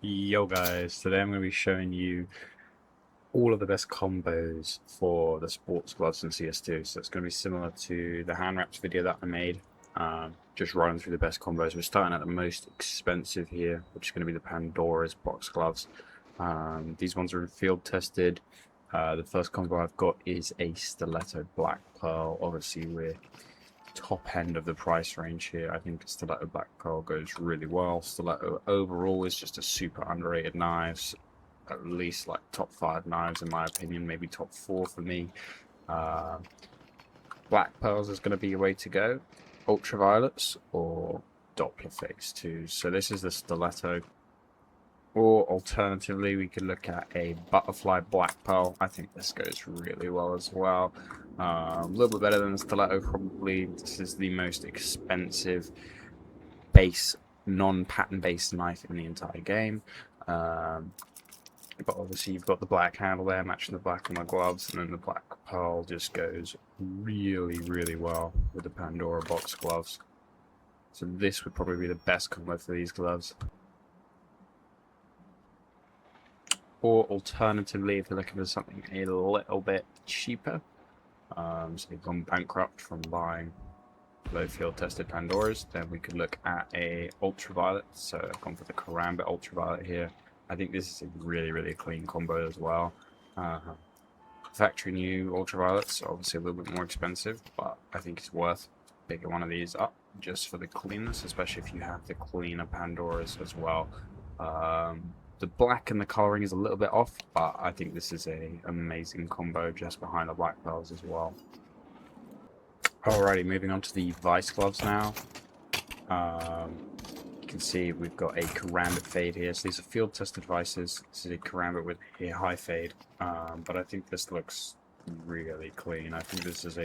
Yo guys, today I'm going to be showing you all of the best combos for the sports gloves in CS2. So it's going to be similar to the hand wraps video that I made, just running through the best combos. We're starting at the most expensive here, which is going to be the Pandora's box gloves. These ones are field tested. The first combo I've got is a Stiletto Black Pearl. Obviously we're top end of the price range here. I think Stiletto Black Pearl goes really well. Stiletto overall is just a super underrated knife, at least like top 5 knives in my opinion, maybe top 4 for me. Black Pearls is going to be your way to go. Ultraviolets or Doppler Phase 2. So this is the Stiletto. Or alternatively, we could look at a Butterfly Black Pearl. I think this goes really well as well. A little bit better than the Stiletto, probably. This is the most expensive base, non-pattern based knife in the entire game. But obviously you've got the black handle there, matching the black on my gloves, and then the Black Pearl just goes really, really well with the Pandora box gloves. So this would probably be the best combo for these gloves. Or alternatively, if you're looking for something a little bit cheaper, so you've gone bankrupt from buying low field tested Pandoras, then we could look at a ultraviolet. So I've gone for the Karambit ultraviolet here. I think this is a really, really clean combo as well. Factory new ultraviolets are obviously a little bit more expensive, but I think it's worth picking one of these up just for the cleanness, especially if you have the cleaner Pandoras as well. The black and the coloring is a little bit off, but I think this is an amazing combo just behind the black pearls as well. Alrighty, moving on to the Vice gloves now. You can see we've got a Karambit fade here. So these are field tested Vices. This is a Karambit with a high fade, but I think this looks really clean. I think this is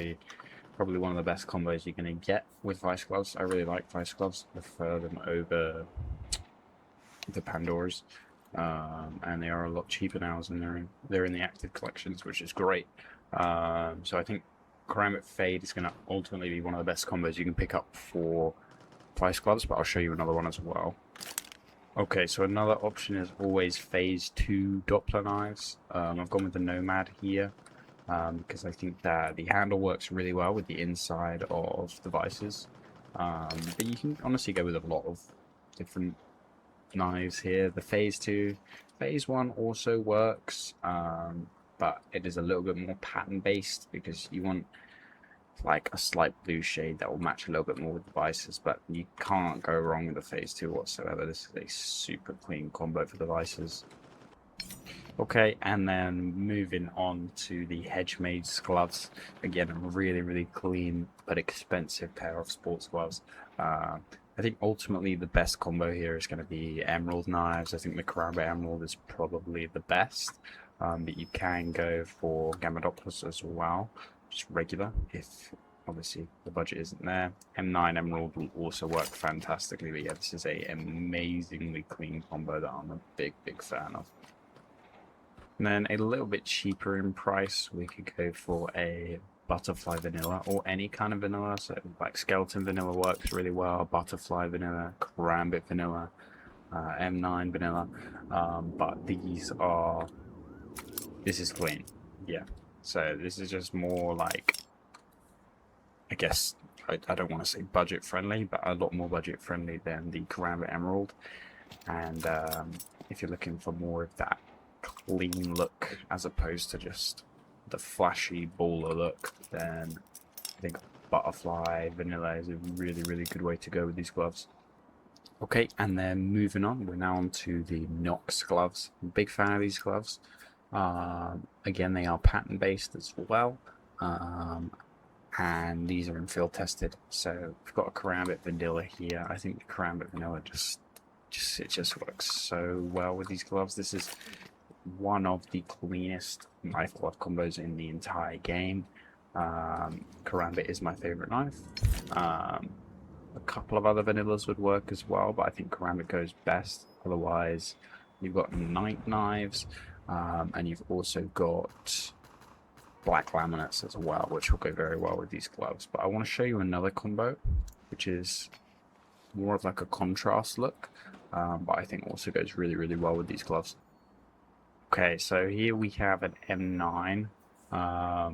probably one of the best combos you're going to get with Vice gloves. I really like Vice gloves. I prefer them over the Pandoras. And they are a lot cheaper now, and they're in the active collections, which is great. So I think Karambit Fade is going to ultimately be one of the best combos you can pick up for Vice gloves, but I'll show you another one as well. Okay, so another option is always Phase 2 Doppler knives. I've gone with the Nomad here because I think that the handle works really well with the inside of the Vices. But you can honestly go with a lot of different knives here. The Phase 2, Phase 1 also works, but it is a little bit more pattern based because you want like a slight blue shade that will match a little bit more with the Vices, but you can't go wrong with the Phase 2 whatsoever. This is a super clean combo for the Vices. Okay, and then moving on to the Hedgemade's gloves. Again, a really, really clean but expensive pair of sports gloves. I think ultimately the best combo here is going to be emerald knives. I think the Karambit Emerald is probably the best, but you can go for Gamma Dopplers as well, just regular, if obviously the budget isn't there. M9 Emerald will also work fantastically, but yeah, this is a amazingly clean combo that I'm a big, big fan of. And then a little bit cheaper in price, we could go for a Butterfly Vanilla or any kind of vanilla. So like Skeleton Vanilla works really well, Butterfly Vanilla, Karambit Vanilla, M9 Vanilla. But this is clean. Yeah. So this is just more like, I guess, I don't want to say budget friendly, but a lot more budget friendly than the Karambit Emerald. And if you're looking for more of that clean look as opposed to just the flashy baller look, then I think Butterfly Vanilla is a really, really good way to go with these gloves. Okay, and then moving on, we're now on to the Nox gloves. I'm a big fan of these gloves. Again, they are pattern based as well, and these are in field tested. So we've got a Karambit Vanilla here. I think the Karambit Vanilla it just works so well with these gloves. This is one of the cleanest knife glove combos in the entire game. Karambit is my favorite knife. A couple of other vanillas would work as well, but I think Karambit goes best. Otherwise, you've got night knives, and you've also got black laminates as well, which will go very well with these gloves. But I want to show you another combo, which is more of like a contrast look. but I think also goes really, really well with these gloves. Okay, so here we have an M9, but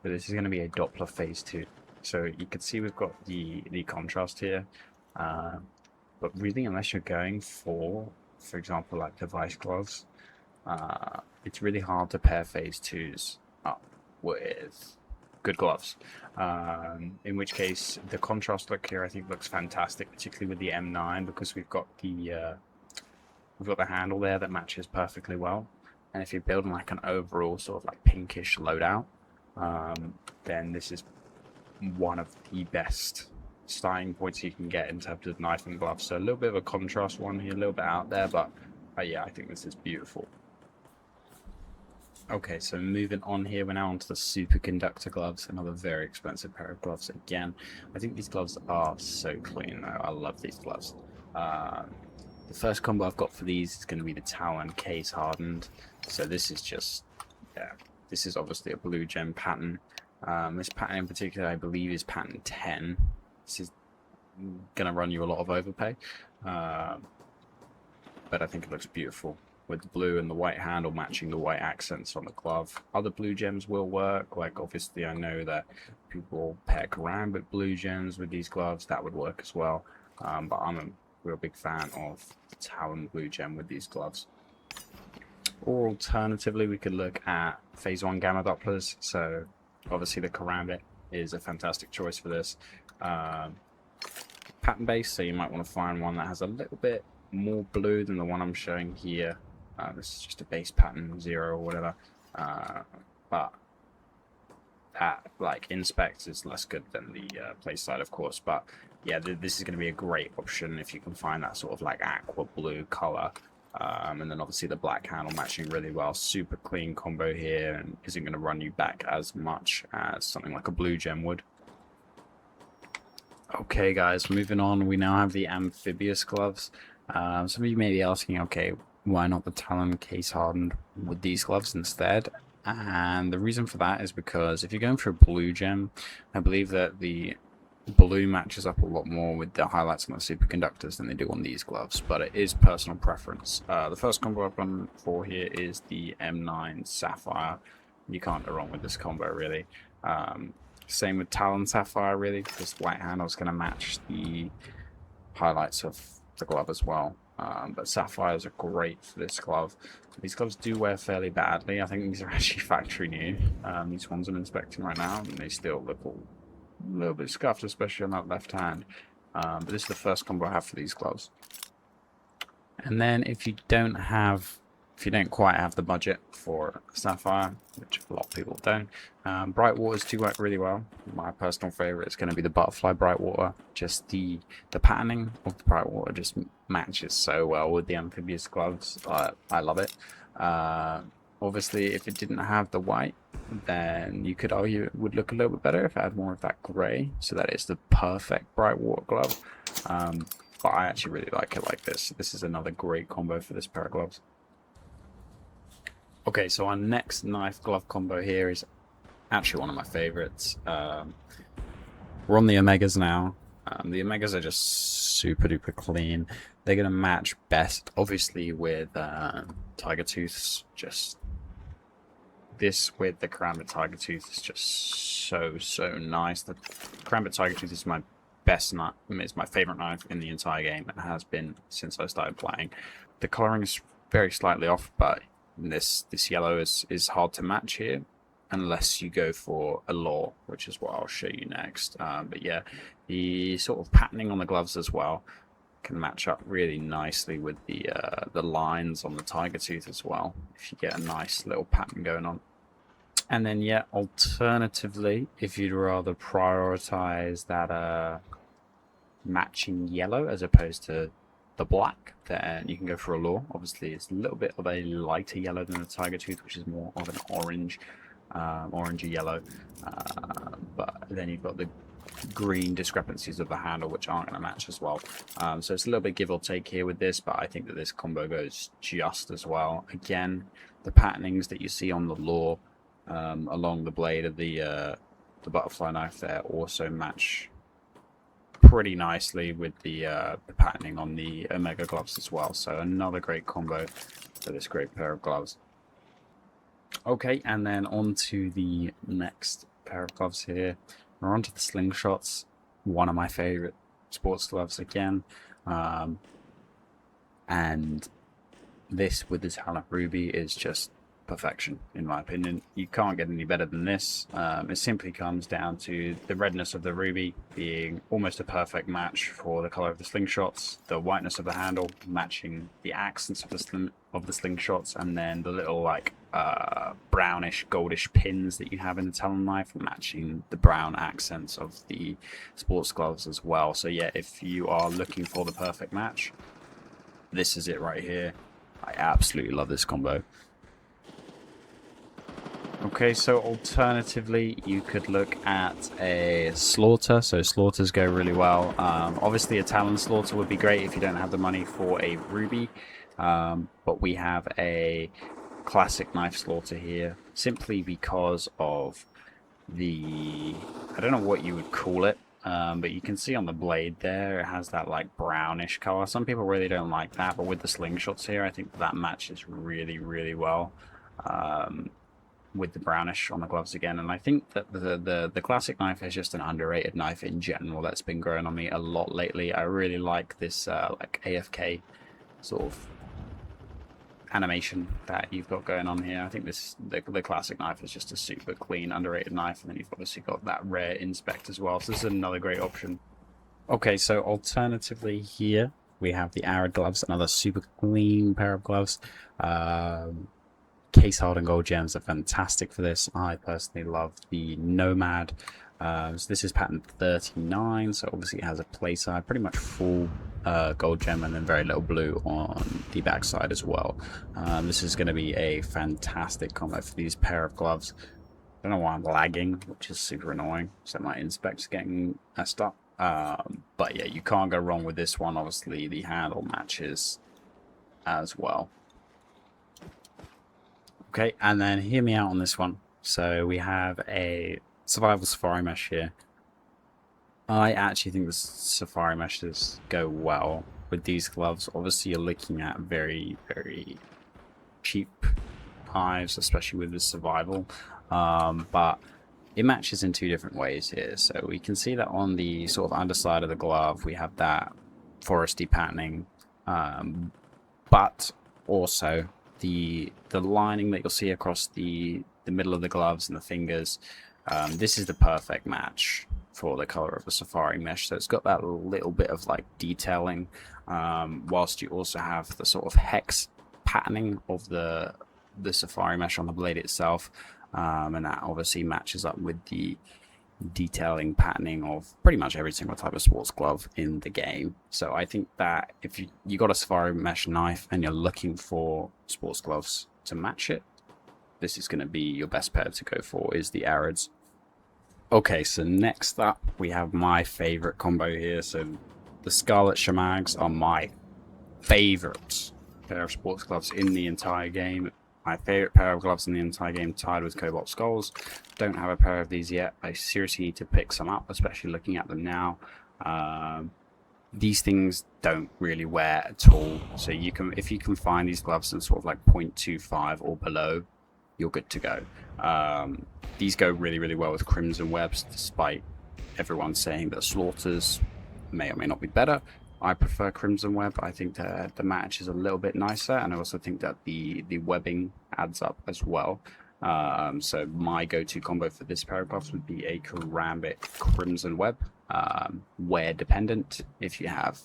this is going to be a Doppler Phase 2. So you can see we've got the contrast here, but really unless you're going for example, like device gloves, it's really hard to pair Phase 2s up with good gloves. In which case, the contrast look here I think looks fantastic, particularly with the M9, because we've got the handle there that matches perfectly well. And if you're building like an overall sort of like pinkish loadout, then this is one of the best starting points you can get in terms of knife and gloves. So a little bit of a contrast one here, a little bit out there, but yeah, I think this is beautiful. Okay, so moving on here, we're now onto the superconductor gloves, another very expensive pair of gloves again. I think these gloves are so clean though, I love these gloves. The first combo I've got for these is going to be the Talon case hardened. So this is just, yeah, this is obviously a blue gem pattern. This pattern in particular, I believe, is pattern 10. This is going to run you a lot of overpay, but I think it looks beautiful with the blue and the white handle matching the white accents on the glove. Other blue gems will work, like obviously I know that people pair karambit blue gems with these gloves, that would work as well, but I'm a real big fan of the Talon blue gem with these gloves. Or alternatively, we could look at Phase 1 gamma Dopplers. So obviously the karambit is a fantastic choice for this. Pattern based, so you might want to find one that has a little bit more blue than the one I'm showing here. This is just a base pattern 0 or whatever, but that, like, in specs is less good than the play side, of course. But yeah, this is going to be a great option if you can find that sort of like aqua blue color. And then obviously the black handle matching really well. Super clean combo here, and isn't going to run you back as much as something like a blue gem would. Okay guys, moving on, we now have the amphibious gloves. Some of you may be asking, okay, why not the Talon case hardened with these gloves instead? And the reason for that is because if you're going for a blue gem, I believe that the blue matches up a lot more with the highlights on the superconductors than they do on these gloves, but it is personal preference. The first combo I've gone for here is the M9 Sapphire. You can't go wrong with this combo, really. Same with Talon Sapphire, really, because the white handle is going to match the highlights of the glove as well. But Sapphires are great for this glove. These gloves do wear fairly badly. I think these are actually factory new. These ones I'm inspecting right now, and they still look a little bit scuffed, especially on that left hand. But this is the first combo I have for these gloves. And then if you don't quite have the budget for Sapphire, which a lot of people don't, bright waters do work really well. My personal favorite is going to be the butterfly bright water. Just the patterning of the bright water just matches so well with the amphibious gloves. I love it. Obviously, if it didn't have the white, then you could argue it would look a little bit better if it had more of that grey. So that is the perfect bright water glove. But I actually really like it like this. This is another great combo for this pair of gloves. Okay, so our next knife glove combo here is actually one of my favorites. We're on the Omegas now. The Omegas are just super duper clean. They're going to match best, obviously, with Tiger Tooths. Just this with the Karambit Tiger Tooth is just so nice. The Karambit Tiger Tooth is my best knife. It's my favorite knife in the entire game, and has been since I started playing. The coloring is very slightly off, but this yellow is hard to match here unless you go for a law, which is what I'll show you next. But yeah, the sort of patterning on the gloves as well can match up really nicely with the lines on the Tiger Tooth as well, if you get a nice little pattern going on. And then yeah, alternatively, if you'd rather prioritize that matching yellow as opposed to the black, then you can go for a law. Obviously it's a little bit of a lighter yellow than the Tiger Tooth, which is more of an orange, orangey yellow, but then you've got the green discrepancies of the handle which aren't going to match as well. So it's a little bit give or take here with this, but I think that this combo goes just as well. Again, the patternings that you see on the law along the blade of the butterfly knife there also match pretty nicely with the patterning on the Omega gloves as well. So another great combo for this great pair of gloves. Okay, and then on to the next pair of gloves here. We're on to the Slingshots, one of my favorite sports gloves again. And this with the Talent Ruby is just perfection, in my opinion. You can't get any better than this. It simply comes down to the redness of the ruby being almost a perfect match for the color of the slingshots, the whiteness of the handle matching the accents of the slingshots, and then the little like brownish goldish pins that you have in the talon knife matching the brown accents of the sports gloves as well. So yeah, if you are looking for the perfect match, this is it right here. I absolutely love this combo. Okay, so alternatively, you could look at a Slaughter. So Slaughters go really well. Obviously, a Talon Slaughter would be great if you don't have the money for a Ruby. But we have a classic knife Slaughter here, simply because of the... I don't know what you would call it, but you can see on the blade there, it has that like brownish color. Some people really don't like that, but with the slingshots here, I think that matches really, really well. With the brownish on the gloves again, and I think that the classic knife is just an underrated knife in general that's been growing on me a lot lately. I really like this like AFK sort of animation that you've got going on here. I think the classic knife is just a super clean underrated knife, and then you've obviously got that rare inspect as well, so this is another great option. Okay, so alternatively here we have the Arid gloves, another super clean pair of gloves. Case hardened gold gems are fantastic for this. I personally love the Nomad. So this is pattern 39, so obviously it has a play side, pretty much full gold gem, and then very little blue on the back side as well. This is going to be a fantastic combo for these pair of gloves. I don't know why I'm lagging, which is super annoying, so my inspect's getting messed up. But yeah, you can't go wrong with this one. Obviously the handle matches as well. Okay, and then hear me out on this one. So we have a survival safari mesh here. I actually think the safari meshes go well with these gloves. Obviously you're looking at very, very cheap hives, especially with the survival. But it matches in two different ways here. So we can see that on the sort of underside of the glove, we have that foresty patterning, but also the lining that you'll see across the middle of the gloves and the fingers. This is the perfect match for the color of the safari mesh. So it's got that little bit of like detailing, whilst you also have the sort of hex patterning of the safari mesh on the blade itself, and that obviously matches up with the detailing patterning of pretty much every single type of sports glove in the game. So I think that if you got a safari mesh knife and you're looking for sports gloves to match it, this is going to be your best pair to go for, is the Arids. Okay, so next up we have my favorite combo here. So the Scarlet Shamags are my favorite pair of sports gloves in the entire game. My favorite pair of gloves in the entire game, tied with Cobalt Skulls. Don't have a pair of these yet. I seriously need to pick some up, especially looking at them now. These things don't really wear at all, so you can, if you can find these gloves in sort of like 0.25 or below, you're good to go. These go really, really well with Crimson Webs, despite everyone saying that Slaughters may or may not be better. I prefer Crimson Web. I think that the match is a little bit nicer, and I also think that the webbing adds up as well. So my go-to combo for this pair of gloves would be a Karambit Crimson Web, wear dependent. If you have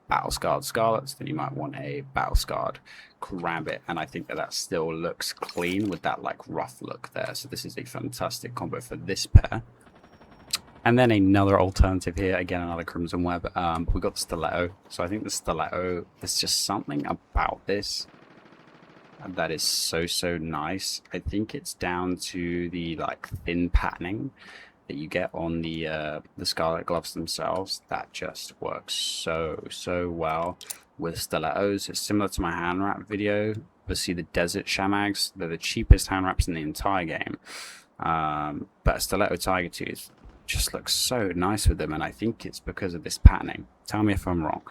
Battle Scarred Scarlets, then you might want a Battle Scarred Karambit, and I think that still looks clean with that like rough look there. So this is a fantastic combo for this pair. And then another alternative here, again, another Crimson Web. But we got the Stiletto. So I think the Stiletto, there's just something about this that is so, so nice. I think it's down to the like thin patterning that you get on the Scarlet gloves themselves. That just works so, so well with Stilettos. It's similar to my hand wrap video. But see the Desert Shamags, they're the cheapest hand wraps in the entire game. But a Stiletto Tiger Tooth, just looks so nice with them, and I think it's because of this patterning. Tell me if I'm wrong,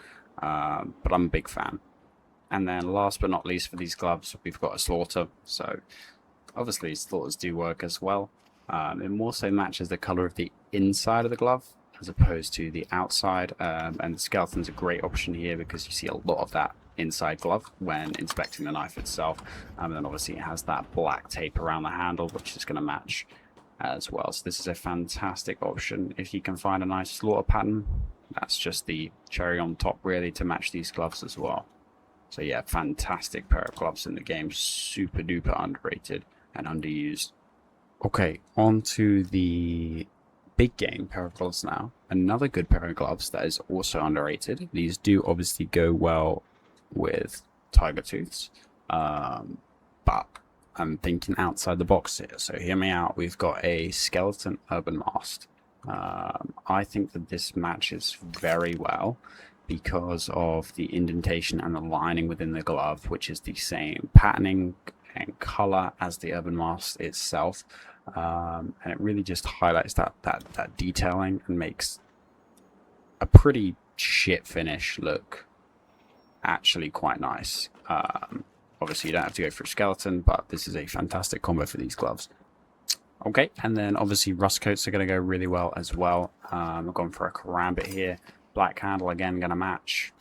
but I'm a big fan. And then last but not least for these gloves, we've got a slaughter. So obviously slaughters do work as well. It more so matches the color of the inside of the glove as opposed to the outside. And the skeleton's a great option here because you see a lot of that inside glove when inspecting the knife itself. And then obviously it has that black tape around the handle, which is going to match as well. So this is a fantastic option if you can find a nice slaughter pattern. That's just the cherry on top really to match these gloves as well. So yeah, fantastic pair of gloves in the game, super duper underrated and underused. Okay, on to the big game pair of gloves now. Another good pair of gloves that is also underrated. These do obviously go well with tiger tooths, but I'm thinking outside the box here. So hear me out. We've got a skeleton urban mast. I think that this matches very well because of the indentation and the lining within the glove, which is the same patterning and color as the urban mast itself, and it really just highlights that detailing and makes a pretty shit finish look actually quite nice. Obviously you don't have to go for a skeleton, but this is a fantastic combo for these gloves. Okay, and then obviously rust coats are going to go really well as well. I've gone for a karambit here. Black handle again going to match.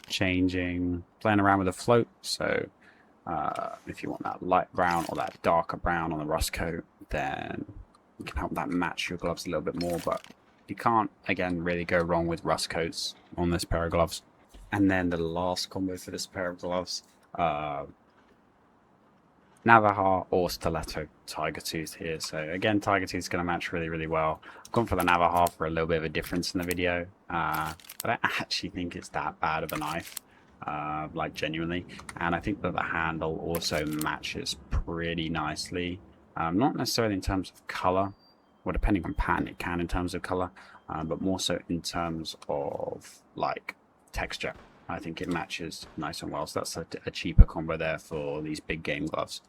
Changing, playing around with a float. So if you want that light brown or that darker brown on the rust coat, then you can help that match your gloves a little bit more. But you can't, again, really go wrong with rust coats on this pair of gloves. And then the last combo for this pair of gloves, Navaja or Stiletto Tiger Tooth here. So again, Tiger Tooth is going to match really, really well. I've gone for the Navaja for a little bit of a difference in the video. I don't actually think it's that bad of a knife, like genuinely. And I think that the handle also matches pretty nicely. Not necessarily in terms of color, well, depending on pattern, it can in terms of color, but more so in terms of like texture. I think it matches nice and well. So that's a cheaper combo there for these big game gloves.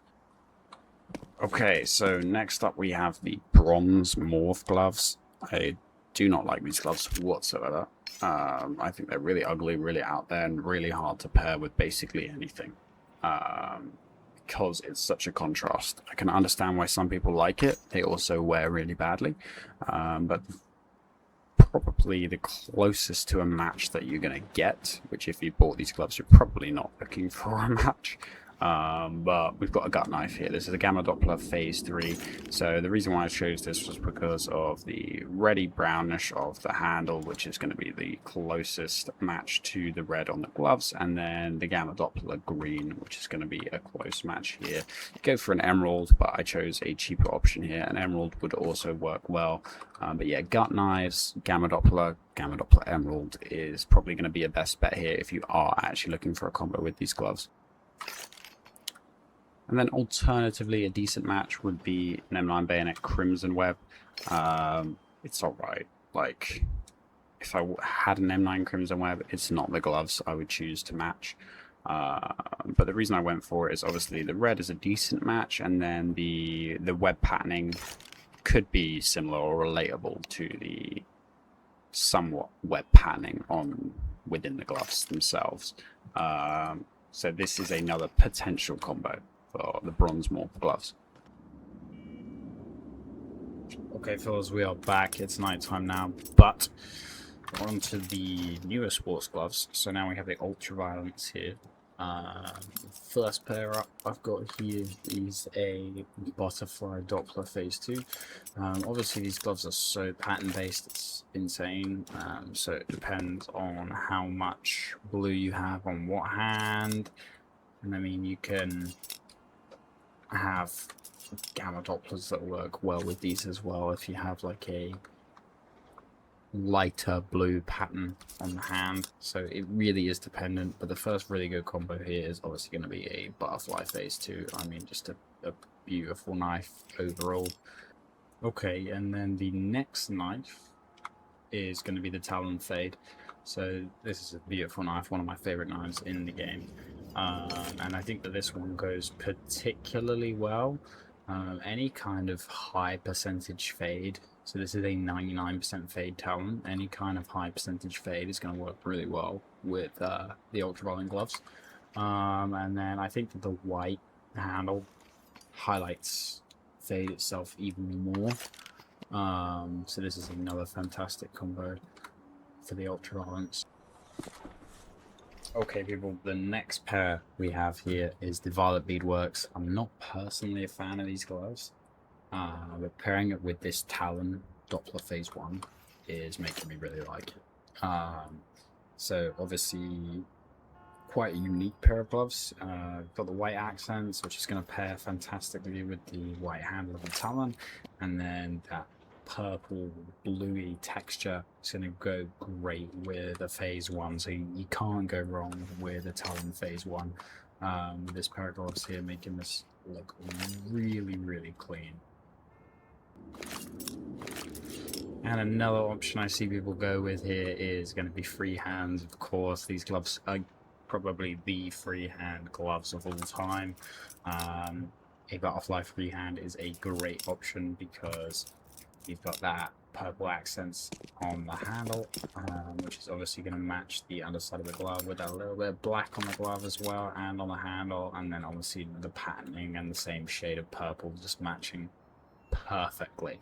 Okay, so next up we have the bronze morph gloves. I do not like these gloves whatsoever. I think they're really ugly, really out there, and really hard to pair with basically anything. Because it's such a contrast. I can understand why some people like it. They also wear really badly. But probably the closest to a match that you're going to get, which if you bought these gloves, you're probably not looking for a match. But we've got a gut knife here. This is a Gamma Doppler Phase 3. So the reason why I chose this was because of the reddy brownish of the handle, which is going to be the closest match to the red on the gloves, and then the Gamma Doppler green, which is going to be a close match here. Go for an emerald, but I chose a cheaper option here. An emerald would also work well. But yeah, gut knives, Gamma Doppler emerald is probably going to be a best bet here if you are actually looking for a combo with these gloves. And then alternatively, a decent match would be an M9 Bayonet Crimson Web. It's alright. Like, if I had an M9 Crimson Web, it's not the gloves I would choose to match. But the reason I went for it is obviously the red is a decent match, and then the web patterning could be similar or relatable to the somewhat web patterning within the gloves themselves. So this is another potential combo for the bronze morph gloves. Okay, fellas, we are back. It's night time now, but we're on to the newer sports gloves. So now we have the ultraviolence here. First pair up I've got here is a butterfly Doppler Phase 2. Obviously these gloves are so pattern based, it's insane. So it depends on how much blue you have on what hand. And I mean, you can have Gamma Dopplers that work well with these as well if you have like a lighter blue pattern on the hand. So it really is dependent, but the first really good combo here is obviously going to be a butterfly Phase 2. I mean, just a beautiful knife overall. Okay, and then the next knife is going to be the Talon Fade. So this is a beautiful knife, one of my favorite knives in the game. And I think that this one goes particularly well. Any kind of high percentage fade, So this is a 99% fade talon. Any kind of high percentage fade is going to work really well with the ultraviolet gloves. And then I think that the white handle highlights fade itself even more. So this is another fantastic combo for the ultraviolence. Okay, people, the next pair we have here is the Violet Beadworks. I'm not personally a fan of these gloves, but pairing it with this Talon Doppler Phase 1 is making me really like it. So obviously quite a unique pair of gloves. Got the white accents, which is going to pair fantastically with the white handle of the Talon, and then that purple bluey texture is going to go great with a Phase 1, so you can't go wrong with a Talon Phase 1. With this pair of gloves here, making this look really clean. And another option I see people go with here is going to be free hands. Of course, these gloves are probably the freehand gloves of all time. A butterfly freehand is a great option because you've got that purple accents on the handle, which is obviously going to match the underside of the glove with a little bit of black on the glove as well, and on the handle, and then obviously the patterning and the same shade of purple just matching perfectly.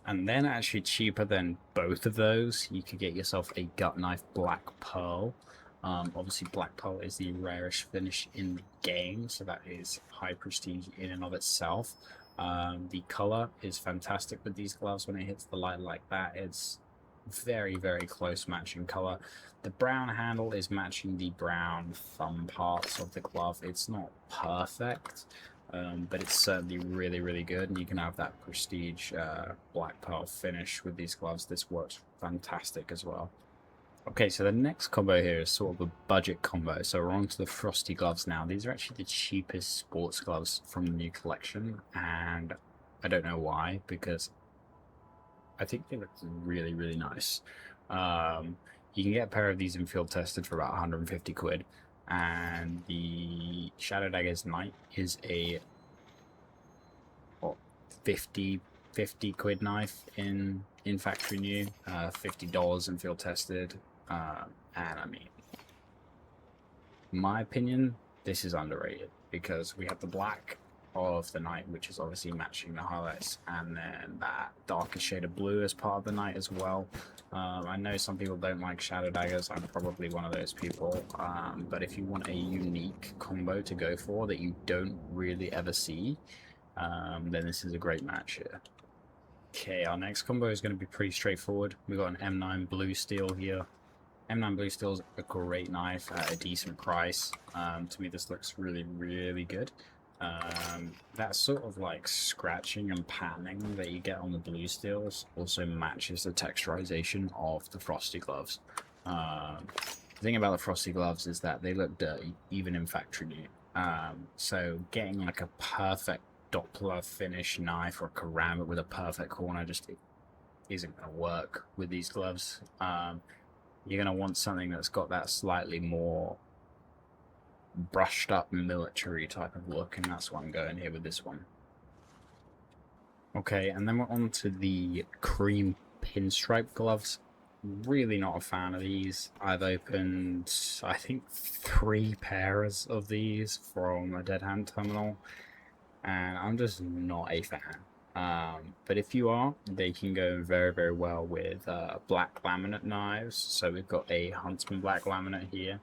And then actually cheaper than both of those, you could get yourself a gut knife black pearl. Obviously black pearl is the rarest finish in the game, so that is high prestige in and of itself. The color is fantastic with these gloves. When it hits the light like that, it's very close matching color. The brown handle is matching the brown thumb parts of the glove. It's not perfect, but it's certainly really good, and you can have that prestige black pearl finish with these gloves. This works fantastic as well. Okay, so the next combo here is sort of a budget combo. So we're on to the Frosty gloves now. These are actually the cheapest sports gloves from the new collection, and I don't know why, because I think they look really nice. You can get a pair of these in field tested for about 150 quid, and the Shadow Daggers Knight is a 50 quid knife in factory new, $50 in field tested. And I mean, in my opinion, this is underrated because we have the black of the Knight, which is obviously matching the highlights, and then that darker shade of blue as part of the Knight as well. I know some people don't like Shadow Daggers. I'm probably one of those people, but if you want a unique combo to go for that you don't really ever see, then this is a great match here. Okay, our next combo is going to be pretty straightforward. We've got an M9 Blue Steel here. M9 Blue Steel is a great knife at a decent price. To me, this looks really good. That sort of like scratching and patterning that you get on the Blue Steels also matches the texturization of the Frosty gloves. The thing about the Frosty gloves is that they look dirty, even in factory new. So getting like a perfect Doppler finish knife or a karambit with a perfect corner just isn't going to work with these gloves. You're going to want something that's got that slightly more brushed up military type of look, and that's what I'm going here with this one. Okay, and then we're on to the cream pinstripe gloves. Really not a fan of these. I've opened, I think, 3 pairs of these from a dead hand terminal, and I'm just not a fan. But if you are, they can go very well with black laminate knives. So we've got a Huntsman black laminate here.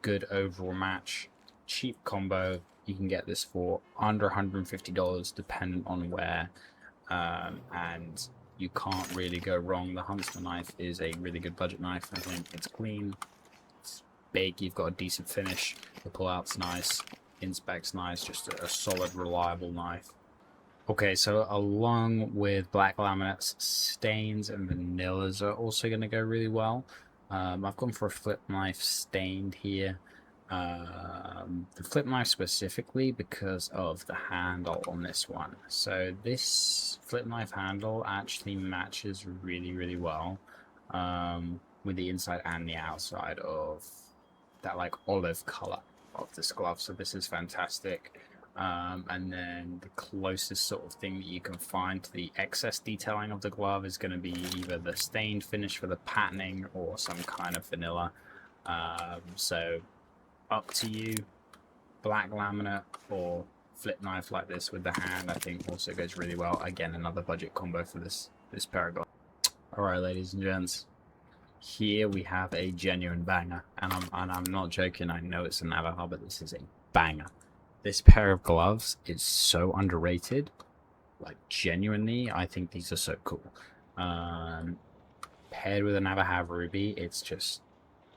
Good overall match, cheap combo. You can get this for under $150 dependent on where, and you can't really go wrong. The Huntsman knife is a really good budget knife. I think it's clean, it's big, you've got a decent finish, the pull-out's nice, inspect's nice, just a solid, reliable knife. Okay, so along with black laminates, stains and vanillas are also going to go really well. I've gone for a flip knife stained here. The flip knife specifically because of the handle on this one. So this flip knife handle actually matches really well with the inside and the outside of that like olive color of this glove. So this is fantastic. And then the closest sort of thing that you can find to the excess detailing of the glove is going to be either the stained finish for the patterning or some kind of vanilla. So up to you. Black laminate or flip knife like this with the hand, I think also goes really well. Again, another budget combo for this pair of gloves. Alright, ladies and gents, here we have a genuine banger, and I'm not joking. I know it's a Navajo, but this is a banger. This pair of gloves is so underrated. Like, genuinely, I think these are so cool. Paired with a Navajo Ruby, it's just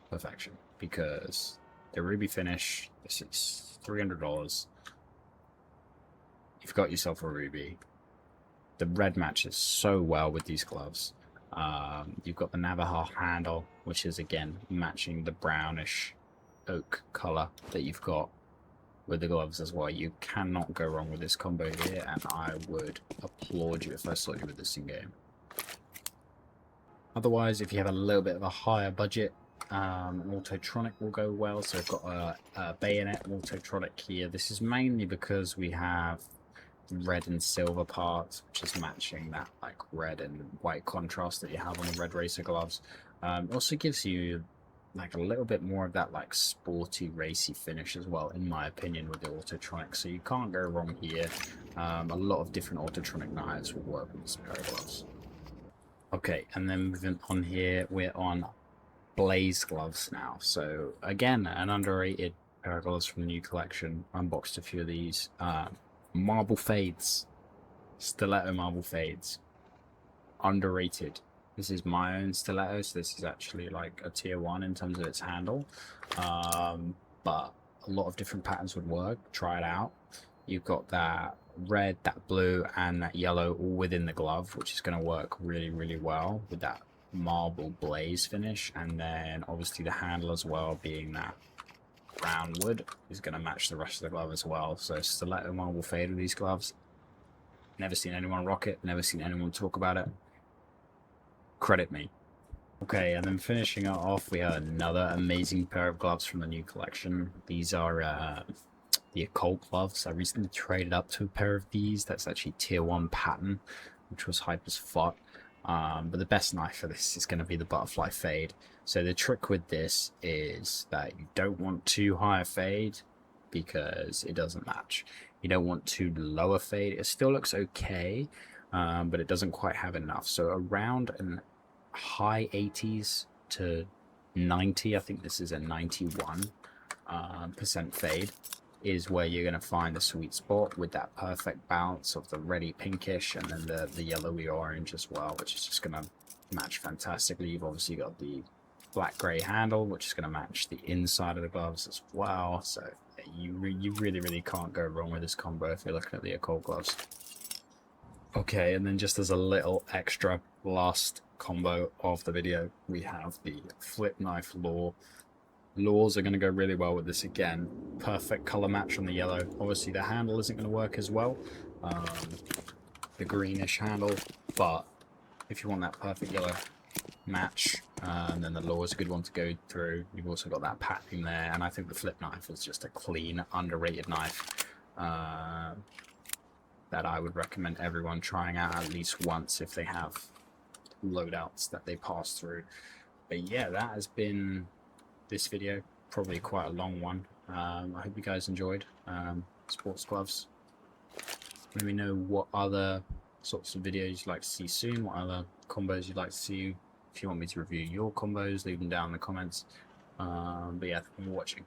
perfection, because the ruby finish, this is $300. You've got yourself a ruby. The red matches so well with these gloves. You've got the Navajo handle, which is again matching the brownish oak color that you've got with the gloves as well. You cannot go wrong with this combo here, and I would applaud you if I saw you with this in game. Otherwise, if you have a little bit of a higher budget, Autotronic will go well. So I've got a bayonet Autotronic here. This is mainly because we have red and silver parts, which is matching that like red and white contrast that you have on the red racer gloves. It also gives you like a little bit more of that like sporty racy finish as well, in my opinion, with the Autotronic. So you can't go wrong here. A lot of different Autotronic knives will work with this pair of gloves. Okay, and then moving on here, we're on Blaze gloves now. So again, an underrated pair of gloves from the new collection. Unboxed a few of these. Marble fades, stiletto marble fades, underrated. This is my own stiletto, so this is actually like a tier 1 in terms of its handle, but a lot of different patterns would work. Try it out. You've got that red, that blue, and that yellow all within the glove, which is going to work really, really well with that marble blaze finish. And then obviously the handle as well, being that brown wood, is going to match the rest of the glove as well. So stiletto marble fade with these gloves. Never seen anyone rock it, never seen anyone talk about it. Credit me. Okay, and then finishing it off, we have another amazing pair of gloves from the new collection. These are the occult gloves. I recently traded up to a pair of these. That's actually tier 1 pattern, which was hype as fuck. But the best knife for this is going to be the butterfly fade. So the trick with this is that you don't want too high a fade because it doesn't match. You don't want too low a fade. It still looks okay, but it doesn't quite have enough. So around an high 80s to 90, I think this is a 91% fade, is where you're going to find the sweet spot with that perfect bounce of the reddy pinkish and then the yellowy orange as well, which is just going to match fantastically. You've obviously got the black gray handle, which is going to match the inside of the gloves as well. So you really can't go wrong with this combo if you're looking at the occult gloves. Okay, and then just as a little extra last combo of the video, we have the flip knife law. Laws are going to go really well with this again. Perfect color match on the yellow. Obviously the handle isn't going to work as well, the greenish handle, but if you want that perfect yellow match, and then the law is a good one to go through. You've also got that patterning there, and I think the flip knife is just a clean, underrated knife that I would recommend everyone trying out at least once if they have loadouts that they pass through. But yeah, that has been this video, probably quite a long one. I hope you guys enjoyed sports gloves. Let me know what other sorts of videos you'd like to see soon, what other combos you'd like to see. If you want me to review your combos, leave them down in the comments. But yeah, thank you for watching.